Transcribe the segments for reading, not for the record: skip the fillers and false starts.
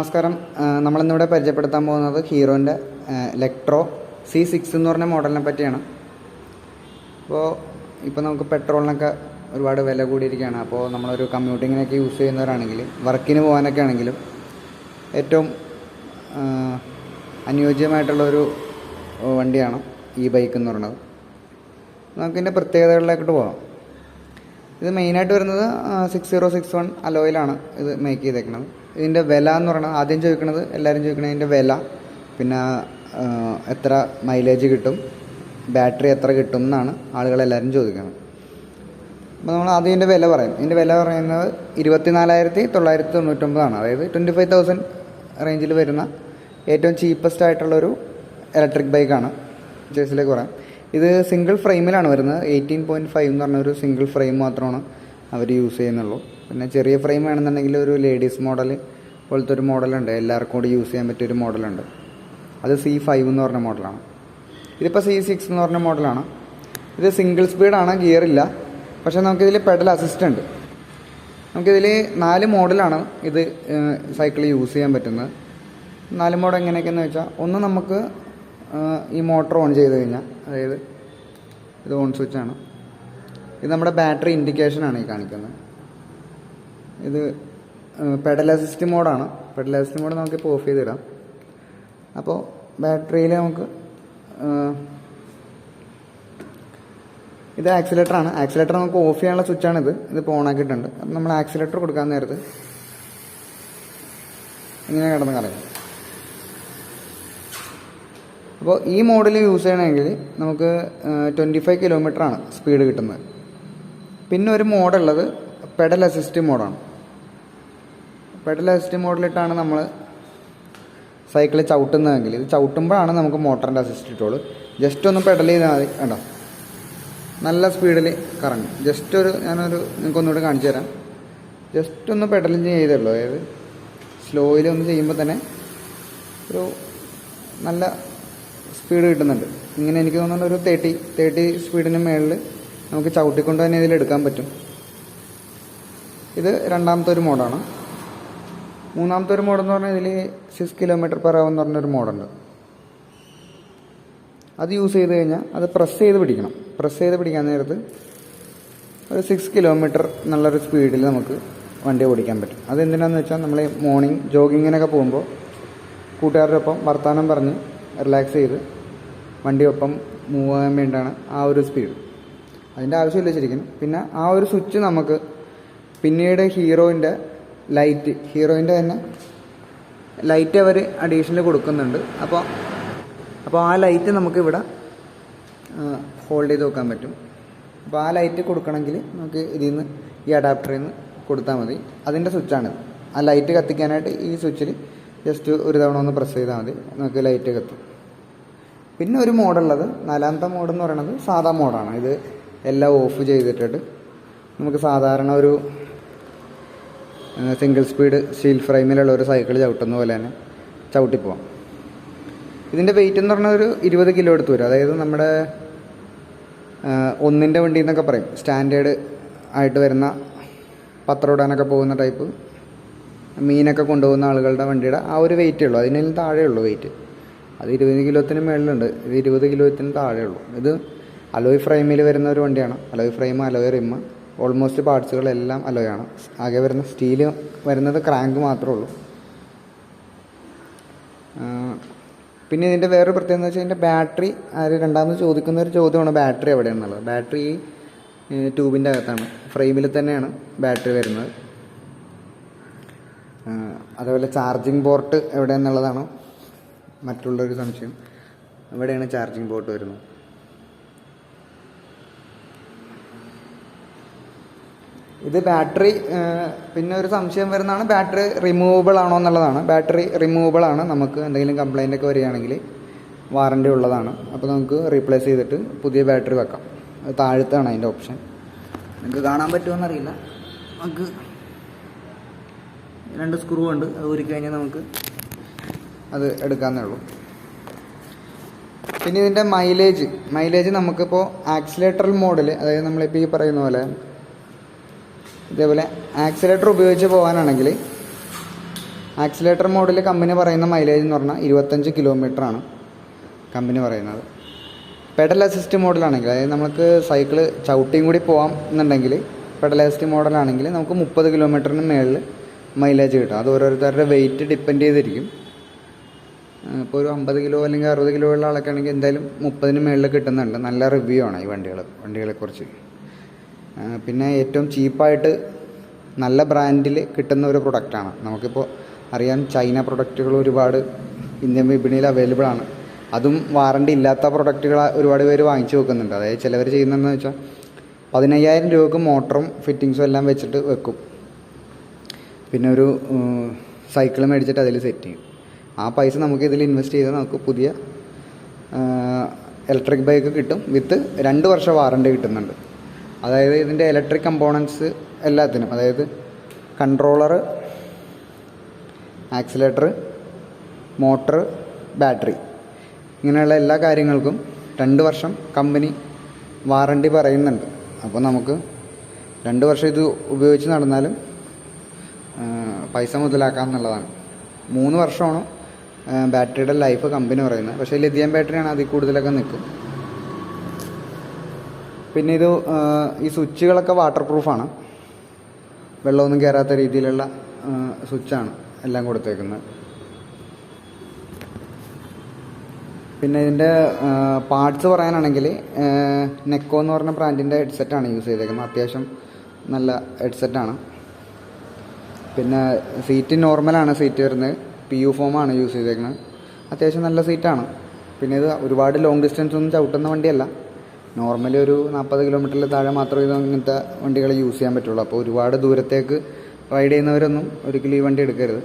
നമസ്കാരം. നമ്മളിന്നിവിടെ പരിചയപ്പെടുത്താൻ പോകുന്നത് ഹീറോൻ്റെ ലെക്ട്രോ C6 എന്ന് പറഞ്ഞ മോഡലിനെ പറ്റിയാണ്. ഇപ്പോൾ നമുക്ക് പെട്രോളിനൊക്കെ ഒരുപാട് വില കൂടിയിരിക്കുകയാണ്. അപ്പോൾ നമ്മളൊരു കമ്മ്യൂട്ടിങ്ങിനൊക്കെ യൂസ് ചെയ്യുന്നവരാണെങ്കിൽ, വർക്കിന് പോകാനൊക്കെ ആണെങ്കിലും ഏറ്റവും അനുയോജ്യമായിട്ടുള്ളൊരു വണ്ടിയാണ് ഈ ബൈക്ക് എന്ന് പറയുന്നത്. നമുക്കിതിൻ്റെ പ്രത്യേകതകളിലേക്കിട്ട് പോകാം. ഇത് മെയിനായിട്ട് വരുന്നത് 6061 അലോയിലാണ് ഇത് മേക്ക് ചെയ്തേക്കുന്നത്. ഇതിൻ്റെ വില എന്ന് പറയുന്നത് ആദ്യം ചോദിക്കുന്നത്, എല്ലാവരും ചോദിക്കുന്നത് ഇതിൻ്റെ വില, പിന്നെ എത്ര മൈലേജ് കിട്ടും, ബാറ്ററി എത്ര കിട്ടും എന്നാണ് ആളുകളെല്ലാവരും ചോദിക്കുന്നത്. അപ്പോൾ നമ്മൾ ആദ്യം ഇതിൻ്റെ വില പറയും. ഇതിൻ്റെ വില പറയുന്നത് 24,999 അതായത് 25,000 റേഞ്ചിൽ വരുന്ന ഏറ്റവും ചീപ്പസ്റ്റ് ആയിട്ടുള്ളൊരു ഇലക്ട്രിക് ബൈക്കാണ്. ചേസിലേക്ക് പറയാം. ഇത് സിംഗിൾ ഫ്രെയിമിലാണ് വരുന്നത്. 18.5 എന്ന് പറഞ്ഞൊരു സിംഗിൾ ഫ്രെയിം മാത്രമാണ് അവർ യൂസ് ചെയ്യുന്നുള്ളൂ. പിന്നെ ചെറിയ ഫ്രെയിം വേണമെന്നുണ്ടെങ്കിൽ ഒരു ലേഡീസ് മോഡൽ പോലത്തെ ഒരു മോഡലുണ്ട്, എല്ലാവർക്കും കൂടി യൂസ് ചെയ്യാൻ പറ്റിയൊരു മോഡലുണ്ട്. അത് C5 എന്ന് പറഞ്ഞ മോഡലാണ്. ഇതിപ്പോൾ C6 എന്ന് പറഞ്ഞ മോഡലാണ്. ഇത് സിംഗിൾ സ്പീഡാണ്, ഗിയറില്ല. പക്ഷേ നമുക്കിതിൽ പെഡൽ അസിസ്റ്റ് ഉണ്ട്. നമുക്കിതിൽ 4 മോഡലാണ് ഇത് സൈക്കിൾ യൂസ് ചെയ്യാൻ പറ്റുന്നത്. 4 മോഡ് എങ്ങനെയൊക്കെയെന്ന് വെച്ചാൽ, ഒന്ന് നമുക്ക് ഈ മോട്ടർ ഓൺ ചെയ്ത് കഴിഞ്ഞാൽ, അതായത് ഇത് ഓൺ സ്വിച്ചാണ്. ഇത് നമ്മുടെ ബാറ്ററി ഇൻഡിക്കേഷനാണ് ഈ കാണിക്കുന്നത്. ഇത് പെഡൽ അസിസ്റ്റ് മോഡാണ്. പെഡൽ അസിസ്റ്റ് മോഡ് നമുക്കിപ്പോൾ ഓഫ് ചെയ്തിടാം. അപ്പോൾ ബാറ്ററിയിൽ നമുക്ക് ഇത് ആക്സിലേറ്ററാണ്. ആക്സിലേറ്റർ നമുക്ക് ഓഫ് ചെയ്യാനുള്ള സ്വിച്ചാണിത്. ഇതിപ്പോൾ ഓൺ ആക്കിയിട്ടുണ്ട്. അപ്പം നമ്മൾ ആക്സിലേറ്റർ കൊടുക്കാൻ നേരത്ത് ഇങ്ങനെ കിടന്ന് കറങ്ങും. അപ്പോൾ ഈ മോഡൽ യൂസ് ചെയ്യണമെങ്കിൽ നമുക്ക് 25 കിലോമീറ്ററാണ് സ്പീഡ് കിട്ടുന്നത്. പിന്നെ ഒരു മോഡുള്ളത് പെഡൽ അസിസ്റ്റ് മോഡാണ്. പെഡൽ അസിസ്റ്റ് മോഡലിട്ടാണ് നമ്മൾ സൈക്കിൾ ചവിട്ടുന്നതെങ്കിൽ, ഇത് ചവിട്ടുമ്പോഴാണ് നമുക്ക് മോട്ടറിൻ്റെ അസിസ്റ്റ് ഇട്ടുള്ളൂ. ജസ്റ്റ് ഒന്ന് പെഡൽ ചെയ്താൽ മതി. കേട്ടോ, നല്ല സ്പീഡിൽ കറങ്ങും. ജസ്റ്റ് നിങ്ങൾക്കൊന്നുകൂടി കാണിച്ചു തരാം. ജസ്റ്റ് ഒന്ന് പെഡലിങ് ചെയ്തുള്ളൂ. അതായത് സ്ലോയിൽ ഒന്ന് ചെയ്യുമ്പോൾ തന്നെ ഒരു നല്ല സ്പീഡ് കിട്ടുന്നുണ്ട്. ഇങ്ങനെ എനിക്ക് തോന്നുന്നുണ്ട് ഒരു 30 സ്പീഡിന് മുകളിൽ നമുക്ക് ചവിട്ടിക്കൊണ്ട് തന്നെ ഇതിലെടുക്കാൻ പറ്റും. ഇത് രണ്ടാമത്തെ ഒരു മോഡാണ്. മൂന്നാമത്തെ ഒരു മോഡെന്ന് പറഞ്ഞാൽ ഇതിൽ 6 km/h എന്ന് പറഞ്ഞൊരു മോഡുണ്ട്. അത് യൂസ് ചെയ്ത് കഴിഞ്ഞാൽ അത് പ്രസ് ചെയ്ത് പിടിക്കണം. പ്രസ് ചെയ്ത് പിടിക്കാൻ നേരത്ത് ഒരു 6 km എന്നുള്ളൊരു സ്പീഡിൽ നമുക്ക് വണ്ടി ഓടിക്കാൻ പറ്റും. അതെന്തിനാണെന്ന് വെച്ചാൽ, നമ്മൾ മോർണിംഗ് ജോഗിങ്ങിനൊക്കെ പോകുമ്പോൾ കൂട്ടുകാരുടെ ഒപ്പം വർത്തമാനം പറഞ്ഞ് റിലാക്സ് ചെയ്ത് വണ്ടിയൊപ്പം മൂവ് ചെയ്യാൻ വേണ്ടിയാണ് ആ ഒരു സ്പീഡ്. അതിൻ്റെ ആവശ്യമില്ല ശരിക്കും. പിന്നെ ആ ഒരു സ്വിച്ച് നമുക്ക് പിന്നീട് ഹീറോയിൻ്റെ തന്നെ ലൈറ്റ് അവർ അഡീഷണൽ കൊടുക്കുന്നുണ്ട്. അപ്പോൾ ആ ലൈറ്റ് നമുക്കിവിടെ ഹോൾഡ് ചെയ്ത് വെക്കാൻ പറ്റും. അപ്പോൾ ആ ലൈറ്റ് കൊടുക്കണമെങ്കിൽ നമുക്ക് ഇതിൽ നിന്ന് ഈ അഡാപ്റ്ററിൽ നിന്ന് കൊടുത്താൽ മതി. അതിൻ്റെ സ്വിച്ചാണിത്. ആ ലൈറ്റ് കത്തിക്കാനായിട്ട് ഈ സ്വിച്ചിൽ ജസ്റ്റ് ഒരു തവണ ഒന്ന് പ്രസ് ചെയ്താൽ മതി, നമുക്ക് ലൈറ്റ് കത്തും. പിന്നെ ഒരു മോഡുള്ളത്, 4ാമത്തെ മോഡെന്ന് പറയുന്നത് സാധാ മോഡാണ്. ഇത് എല്ലാം ഓഫ് ചെയ്തിട്ടിട്ട് നമുക്ക് സാധാരണ ഒരു സിംഗിൾ സ്പീഡ് സ്റ്റീൽ ഫ്രെയിമിലുള്ള ഒരു സൈക്കിൾ ചവിട്ടുന്ന പോലെ തന്നെ ചവിട്ടിപ്പോവാം. ഇതിൻ്റെ വെയിറ്റ് എന്ന് പറഞ്ഞാൽ ഒരു 20 കിലോ എടുത്ത് വരും. അതായത് നമ്മുടെ ഒന്നിൻ്റെ വണ്ടി എന്നൊക്കെ പറയും, സ്റ്റാൻഡേർഡ് ആയിട്ട് വരുന്ന പത്രം ഇടാനൊക്കെ പോകുന്ന ടൈപ്പ്, മീനൊക്കെ കൊണ്ടുപോകുന്ന ആളുകളുടെ വണ്ടിയുടെ ആ ഒരു വെയിറ്റേ ഉള്ളൂ. അതിന് താഴെയുള്ളൂ വെയിറ്റ്. അത് 20 കിലോത്തിന് മേളിലുണ്ട്. ഇത് 20 കിലോത്തിന് താഴെയുള്ളൂ. ഇത് അലോയ് ഫ്രെയിമിൽ വരുന്ന ഒരു വണ്ടിയാണ്. Alloy frame, alloy rim, almost പാർട്സുകളെല്ലാം അലോയാണ്. ആകെ വരുന്ന സ്റ്റീല് വരുന്നത് ക്രാങ്ക് മാത്രമേ ഉള്ളൂ. പിന്നെ ഇതിൻ്റെ വേറൊരു പ്രത്യേകത എന്ന് വെച്ചാൽ, ഇതിൻ്റെ ബാറ്ററി രണ്ടാമത് ചോദിക്കുന്ന ഒരു ചോദ്യമാണ് ബാറ്ററി എവിടെയാണെന്നുള്ളത്. ബാറ്ററി ട്യൂബിൻ്റെ അകത്താണ്, ഫ്രെയിമിൽ തന്നെയാണ് ബാറ്ററി വരുന്നത്. അതേപോലെ ചാർജിങ് പോർട്ട് എവിടെയെന്നുള്ളതാണ് മറ്റുള്ളൊരു സംശയം. എവിടെയാണ് ചാർജിങ് പോർട്ട് വരുന്നത്? ഇത് ബാറ്ററി, പിന്നെ ഒരു സംശയം വരുന്നതാണ് ബാറ്ററി റിമൂവബിൾ ആണോ എന്നുള്ളതാണ്. ബാറ്ററി റിമൂവബിൾ ആണ്. നമുക്ക് എന്തെങ്കിലും കംപ്ലൈൻ്റ് ഒക്കെ വരികയാണെങ്കിൽ വാറണ്ടി ഉള്ളതാണ്. അപ്പോൾ നമുക്ക് റീപ്ലേസ് ചെയ്തിട്ട് പുതിയ ബാറ്ററി വെക്കാം. അത് താഴത്താണ് അതിൻ്റെ ഓപ്ഷൻ. നിങ്ങൾക്ക് കാണാൻ പറ്റുമോയെന്നറിയില്ല. നമുക്ക് 2 സ്ക്രൂ ഉണ്ട്. അത് ഊരിക്കഴിഞ്ഞാൽ നമുക്ക് അത് എടുക്കാമെന്നേ ഉള്ളൂ. പിന്നെ ഇതിൻ്റെ മൈലേജ് നമുക്കിപ്പോൾ ആക്സിലേറ്റർ മോഡിൽ, അതായത് നമ്മളിപ്പോൾ ഈ പറയുന്ന പോലെ ഇതേപോലെ ആക്സിലേറ്റർ ഉപയോഗിച്ച് പോകാനാണെങ്കിൽ ആക്സിലേറ്റർ മോഡിൽ കമ്പനി പറയുന്ന മൈലേജ് എന്ന് പറഞ്ഞാൽ 25 കിലോമീറ്ററാണ് കമ്പനി പറയുന്നത്. പെഡൽ അസിസ്റ്റ് മോഡലാണെങ്കിൽ, അതായത് നമുക്ക് സൈക്കിള് ചവിട്ടിയും കൂടി പോകാം എന്നുണ്ടെങ്കിൽ പെഡൽ അസിസ്റ്റ് മോഡലാണെങ്കിൽ നമുക്ക് 30 കിലോമീറ്ററിന് മേളിൽ മൈലേജ് കിട്ടും. അത് ഓരോരുത്തരുടെ വെയിറ്റ് ഡിപ്പെൻഡ് ചെയ്തിരിക്കും. ഇപ്പോൾ ഒരു 50 കിലോ അല്ലെങ്കിൽ 60 കിലോ ഉള്ള ആളൊക്കെ ആണെങ്കിൽ എന്തായാലും 30-ന് മേളിൽ കിട്ടുന്നുണ്ട്. നല്ല റിവ്യൂ ആണ് ഈ വണ്ടികളെക്കുറിച്ച്. പിന്നെ ഏറ്റവും ചീപ്പായിട്ട് നല്ല ബ്രാൻഡിൽ കിട്ടുന്ന ഒരു പ്രൊഡക്റ്റാണ്. നമുക്കിപ്പോൾ അറിയാം, ചൈന പ്രൊഡക്റ്റുകൾ ഒരുപാട് ഇന്ത്യൻ വിപണിയിൽ അവൈലബിൾ ആണ്. അതും വാറണ്ടി ഇല്ലാത്ത പ്രൊഡക്റ്റുകൾ ഒരുപാട് പേര് വാങ്ങിച്ചു വെക്കുന്നുണ്ട്. അതായത് ചിലവർ ചെയ്യുന്നതെന്ന് വെച്ചാൽ 15,000 രൂപക്ക് മോട്ടറും ഫിറ്റിങ്സും എല്ലാം വെച്ചിട്ട് വെക്കും. പിന്നെ ഒരു സൈക്കിൾ മേടിച്ചിട്ട് അതിൽ സെറ്റ് ചെയ്യും. ആ പൈസ നമുക്ക് ഇതിൽ ഇൻവെസ്റ്റ് ചെയ്താൽ നമുക്ക് പുതിയ ഇലക്ട്രിക് ബൈക്ക് കിട്ടും. വിത്ത് 2 വർഷം വാറണ്ടി കിട്ടുന്നുണ്ട്. അതായത് ഇതിൻ്റെ ഇലക്ട്രിക് കമ്പോണൻസ് എല്ലാത്തിനും, അതായത് കൺട്രോളർ, ആക്സിലേറ്റർ, മോട്ടർ, ബാറ്ററി, ഇങ്ങനെയുള്ള എല്ലാ കാര്യങ്ങൾക്കും 2 വർഷം കമ്പനി വാറണ്ടി പറയുന്നുണ്ട്. അപ്പോൾ നമുക്ക് 2 വർഷം ഇത് ഉപയോഗിച്ച് നടന്നാലും പൈസ മുതലാക്കാം എന്നുള്ളതാണ്. 3 വർഷമാണ് ബാറ്ററിയുടെ ലൈഫ് കമ്പനി പറയുന്നത്. പക്ഷേ ലിഥിയം ബാറ്ററിയാണ് അതിൽ കൂടുതലൊക്കെ നിൽക്കും. പിന്നെ ഇത് ഈ സ്വിച്ചുകളൊക്കെ വാട്ടർ പ്രൂഫാണ്. വെള്ളമൊന്നും കയറാത്ത രീതിയിലുള്ള സ്വിച്ചാണ് എല്ലാം കൊടുത്തേക്കുന്നത്. പിന്നെ ഇതിൻ്റെ പാർട്സ് പറയാനാണെങ്കിൽ നെക്കോ എന്ന് പറഞ്ഞ ബ്രാൻഡിൻ്റെ ഹെഡ്സെറ്റാണ് യൂസ് ചെയ്തേക്കുന്നത്. അത്യാവശ്യം നല്ല ഹെഡ്സെറ്റാണ്. പിന്നെ സീറ്റ് നോർമലാണ് സീറ്റ് വരുന്നത്. PU ഫോമാണ് യൂസ് ചെയ്തേക്കുന്നത്. അത്യാവശ്യം നല്ല സീറ്റാണ്. പിന്നെ ഇത് ഒരുപാട് ലോങ് ഡിസ്റ്റൻസ് ഒന്നും ചവിട്ടുന്ന വണ്ടിയല്ല. നോർമലി ഒരു 40 കിലോമീറ്ററിൽ താഴെ മാത്രമേ ഇത് ഇങ്ങനത്തെ വണ്ടികൾ യൂസ് ചെയ്യാൻ പറ്റുള്ളൂ. അപ്പോൾ ഒരുപാട് ദൂരത്തേക്ക് റൈഡ് ചെയ്യുന്നവരൊന്നും ഒരിക്കലും ഈ വണ്ടി എടുക്കരുത്.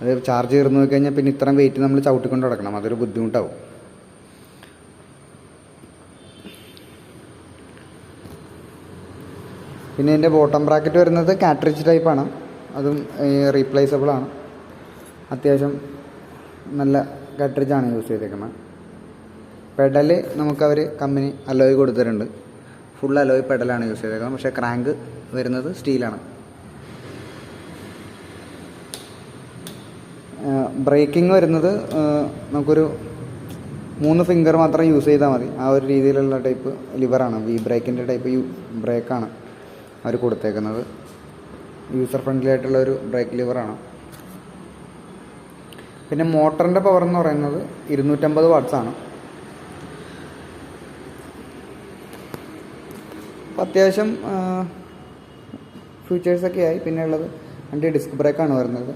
അത് ചാർജ് തീർന്നു പോയി കഴിഞ്ഞാൽ പിന്നെ ഇത്രയും വെയിറ്റ് നമ്മൾ ചവിട്ടിക്കൊണ്ട് നടക്കണം. അതൊരു ബുദ്ധിമുട്ടാവും. പിന്നെ ഇതിൻ്റെ ബോട്ടം ബ്രാക്കറ്റ് വരുന്നത് കാട്രിഡ്ജ് ടൈപ്പാണ്. അതും റീപ്ലേസബിൾ ആണ്. അത്യാവശ്യം നല്ല കാട്രിഡ്ജാണ് യൂസ് ചെയ്തേക്കുന്നത്. പെഡല് നമുക്കവർ കമ്പനി അലോയ് കൊടുത്തിട്ടുണ്ട്. ഫുൾ അലോയ് പെഡലാണ് യൂസ് ചെയ്തേക്കുന്നത്. പക്ഷേ ക്രാങ്ക് വരുന്നത് സ്റ്റീലാണ്. ബ്രേക്കിംഗ് വരുന്നത് നമുക്കൊരു 3 ഫിംഗർ മാത്രം യൂസ് ചെയ്താൽ മതി. ആ ഒരു രീതിയിലുള്ള ടൈപ്പ് ലിവറാണ്. ബ്രേക്കിൻ്റെ ടൈപ്പ് ബ്രേക്കാണ് അവർ കൊടുത്തേക്കുന്നത്. യൂസർ ഫ്രണ്ട്ലി ആയിട്ടുള്ള ഒരു ബ്രേക്ക് ലിവറാണ്. പിന്നെ മോട്ടറിൻ്റെ പവർ എന്ന് പറയുന്നത് 250 വാട്ട്സാണ്. അപ്പോൾ അത്യാവശ്യം ഫീച്ചേഴ്സൊക്കെ ആയി. പിന്നെ ഉള്ളത് വണ്ടി ഡിസ്ക് ബ്രേക്കാണ് വരുന്നത്.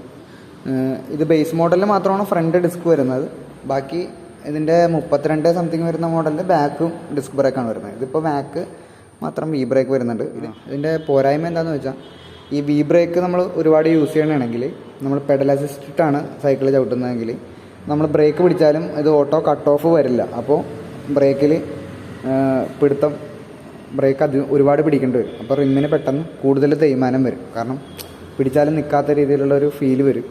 ഇത് ബേസ് മോഡലിൽ മാത്രമാണ് ഫ്രണ്ട് ഡിസ്ക് വരുന്നത്. ബാക്കി ഇതിൻ്റെ 32 സംതിങ് വരുന്ന മോഡലിൽ ബാക്കും ഡിസ്ക് ബ്രേക്കാണ് വരുന്നത്. ഇതിപ്പോൾ ബാക്ക് മാത്രം ബ്രേക്ക് വരുന്നുണ്ട്. ഇതിൻ്റെ പോരായ്മ എന്താണെന്ന് വെച്ചാൽ, ഈ ബ്രേക്ക് നമ്മൾ ഒരുപാട് യൂസ് ചെയ്യണമെങ്കിൽ, നമ്മൾ പെഡൽ അസിസ്റ്റിട്ടാണ് സൈക്കിൾ ചവിട്ടുന്നതെങ്കിൽ, നമ്മൾ ബ്രേക്ക് പിടിച്ചാലും ഇത് ഓട്ടോ കട്ട് ഓഫ് വരില്ല. അപ്പോൾ ബ്രേക്കിൽ പിടുത്തം ബ്രേക്ക് ഒരുപാട് പിടിക്കേണ്ടി വരും. അപ്പോൾ റിമ്മിന് പെട്ടെന്ന് കൂടുതൽ തേയ്മാനം വരും. കാരണം പിടിച്ചാലും നിൽക്കാത്ത രീതിയിലുള്ള ഒരു ഫീല് വരും.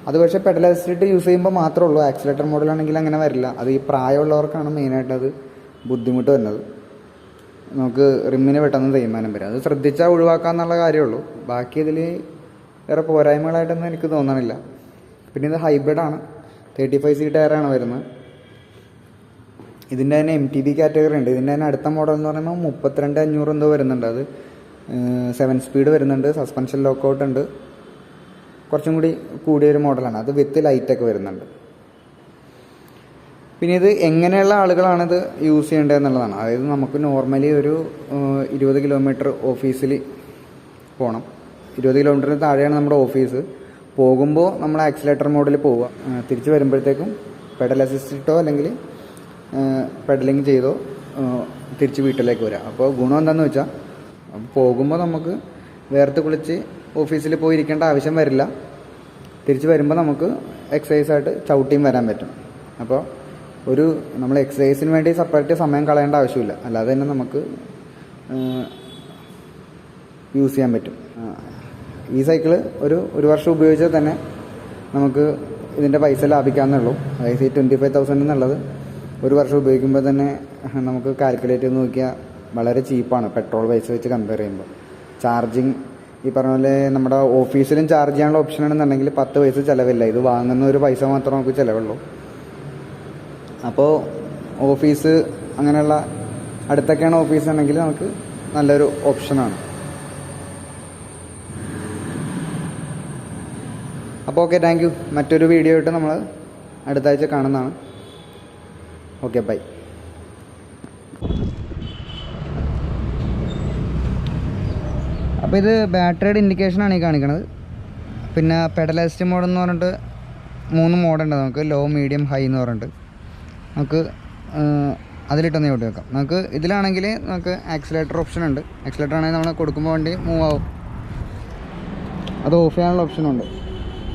അത് പക്ഷേ പെഡൽ അസിസ്റ്റ് യൂസ് ചെയ്യുമ്പോൾ മാത്രമേ ഉള്ളൂ. ആക്സിലേറ്റർ മോഡലാണെങ്കിൽ അങ്ങനെ വരില്ല. അത് ഈ പ്രായമുള്ളവർക്കാണ് മെയിനായിട്ട് അത് ബുദ്ധിമുട്ട് വരുന്നത്. നമുക്ക് റിമ്മിന് പെട്ടെന്ന് തേയ്മാനം വരും. അത് ശ്രദ്ധിച്ചാൽ ഒഴിവാക്കാമെന്നുള്ള കാര്യമുള്ളൂ. ബാക്കി ഇതിൽ വേറെ പോരായ്മകളായിട്ടൊന്നും എനിക്ക് തോന്നണില്ല. പിന്നെ ഇത് ഹൈബ്രിഡാണ്. 35C ടയറാണ് വരുന്നത്. ഇതിൻ്റെ തന്നെ MTB കാറ്റഗറി ഉണ്ട്. ഇതിൻ്റെ തന്നെ അടുത്ത മോഡൽ എന്ന് പറയുമ്പോൾ 32,500 എന്തോ വരുന്നുണ്ട്. അത് 7 സ്പീഡ് വരുന്നുണ്ട്. സസ്പെൻഷൻ ലോക്കൗട്ട് ഉണ്ട്. കുറച്ചും കൂടി കൂടിയൊരു മോഡലാണ്. അത് വിത്ത് ലൈറ്റൊക്കെ വരുന്നുണ്ട്. പിന്നെ ഇത് എങ്ങനെയുള്ള ആളുകളാണിത് യൂസ് ചെയ്യേണ്ടത് എന്നുള്ളതാണ്. അതായത് നമുക്ക് നോർമലി ഒരു 20 കിലോമീറ്റർ ഓഫീസിൽ പോകണം. 20 കിലോമീറ്ററിന് താഴെയാണ് നമ്മുടെ ഓഫീസ്. പോകുമ്പോൾ നമ്മൾ ആക്സിലേറ്റർ മോഡിൽ പോവുക. തിരിച്ച് വരുമ്പോഴത്തേക്കും പെഡൽ അസിസ്റ്റിട്ടോ അല്ലെങ്കിൽ പെഡലിങ് ചെയ്തോ തിരിച്ച് വീട്ടിലേക്ക് വരാം. അപ്പോൾ ഗുണം എന്താണെന്ന് വെച്ചാൽ, പോകുമ്പോൾ നമുക്ക് വേർത്ത് കുളിച്ച് ഓഫീസിൽ പോയി ഇരിക്കേണ്ട ആവശ്യം വരില്ല. തിരിച്ച് വരുമ്പോൾ നമുക്ക് എക്സസൈസായിട്ട് ചവിട്ടിയും വരാൻ പറ്റും. അപ്പോൾ നമ്മൾ എക്സസൈസിന് വേണ്ടി സെപ്പറേറ്റ് സമയം കളയേണ്ട ആവശ്യമില്ല. അല്ലാതെ തന്നെ നമുക്ക് യൂസ് ചെയ്യാൻ പറ്റും. ഈ സൈക്കിള് ഒരു വർഷം ഉപയോഗിച്ചാൽ തന്നെ നമുക്ക് ഇതിൻ്റെ പൈസ ലാഭിക്കാവുന്നേ ഉള്ളൂ. അതായത് 25,000 എന്നുള്ളത് 1 വർഷം ഉപയോഗിക്കുമ്പോൾ തന്നെ നമുക്ക് കാൽക്കുലേറ്റ് ചെയ്ത് നോക്കിയാൽ വളരെ ചീപ്പാണ് പെട്രോൾ പൈസ വെച്ച് കമ്പയർ ചെയ്യുമ്പോൾ. ചാർജിങ് ഈ പറഞ്ഞ പോലെ നമ്മുടെ ഓഫീസിലും ചാർജ് ചെയ്യാനുള്ള ഓപ്ഷൻ ആണെന്നുണ്ടെങ്കിൽ 10 പൈസ ചിലവില്ല. ഇത് വാങ്ങുന്ന ഒരു പൈസ മാത്രമേ നമുക്ക് ചിലവുള്ളൂ. അപ്പോൾ ഓഫീസ് അങ്ങനെയുള്ള അടുത്തൊക്കെയാണ് ഓഫീസ് ഉണ്ടെങ്കിൽ നമുക്ക് നല്ലൊരു ഓപ്ഷനാണ്. അപ്പോൾ ഓക്കെ, താങ്ക് യു. മറ്റൊരു വീഡിയോ ആയിട്ട് നമ്മൾ അടുത്ത ആഴ്ച കാണുന്നതാണ്. Okay, bye. അപ്പോൾ ഇത് ബാറ്ററിയുടെ ഇൻഡിക്കേഷനാണ് ഈ കാണിക്കണത്. പിന്നെ പെഡൽ അസിസ്റ്റ് മോഡ് എന്ന് പറഞ്ഞിട്ട് 3 മോഡുണ്ട് നമുക്ക്. ലോ, മീഡിയം, ഹൈ എന്ന് പറഞ്ഞിട്ട് നമുക്ക് അതിലിട്ടൊന്ന് ചവിട്ടി വെക്കാം. നമുക്ക് ഇതിലാണെങ്കിൽ നമുക്ക് ആക്സിലേറ്റർ ഓപ്ഷൻ ഉണ്ട്. ആക്സിലേറ്റർ ആണെങ്കിൽ നമ്മൾ കൊടുക്കുമ്പോൾ വണ്ടി മൂവ് ആവും. അത് ഓഫ് ചെയ്യാനുള്ള ഓപ്ഷനുണ്ട്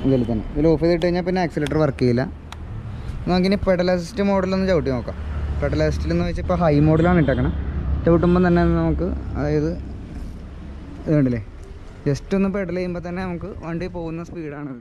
ഇതിൽ തന്നെ. ഇതിൽ ഓഫ് ചെയ്തിട്ട് കഴിഞ്ഞാൽ പിന്നെ ആക്സിലേറ്റർ വർക്ക് ചെയ്യില്ല. നമുക്കിനി പെഡൽ അസിസ്റ്റ് മോഡിലൊന്ന് ചവിട്ടി നോക്കാം. പെഡൽ അസിസ്റ്റിലെന്ന് വെച്ചാൽ ഇപ്പോൾ ഹൈ മോഡിലാണ് ഇട്ടേക്കണം. ചവിട്ടുമ്പോൾ തന്നെ നമുക്ക്, അതായത് ഇത് കണ്ടില്ലേ, ജസ്റ്റ് ഒന്ന് പെഡൽ ചെയ്യുമ്പോൾ തന്നെ നമുക്ക് വണ്ടി പോകുന്ന സ്പീഡാണ്.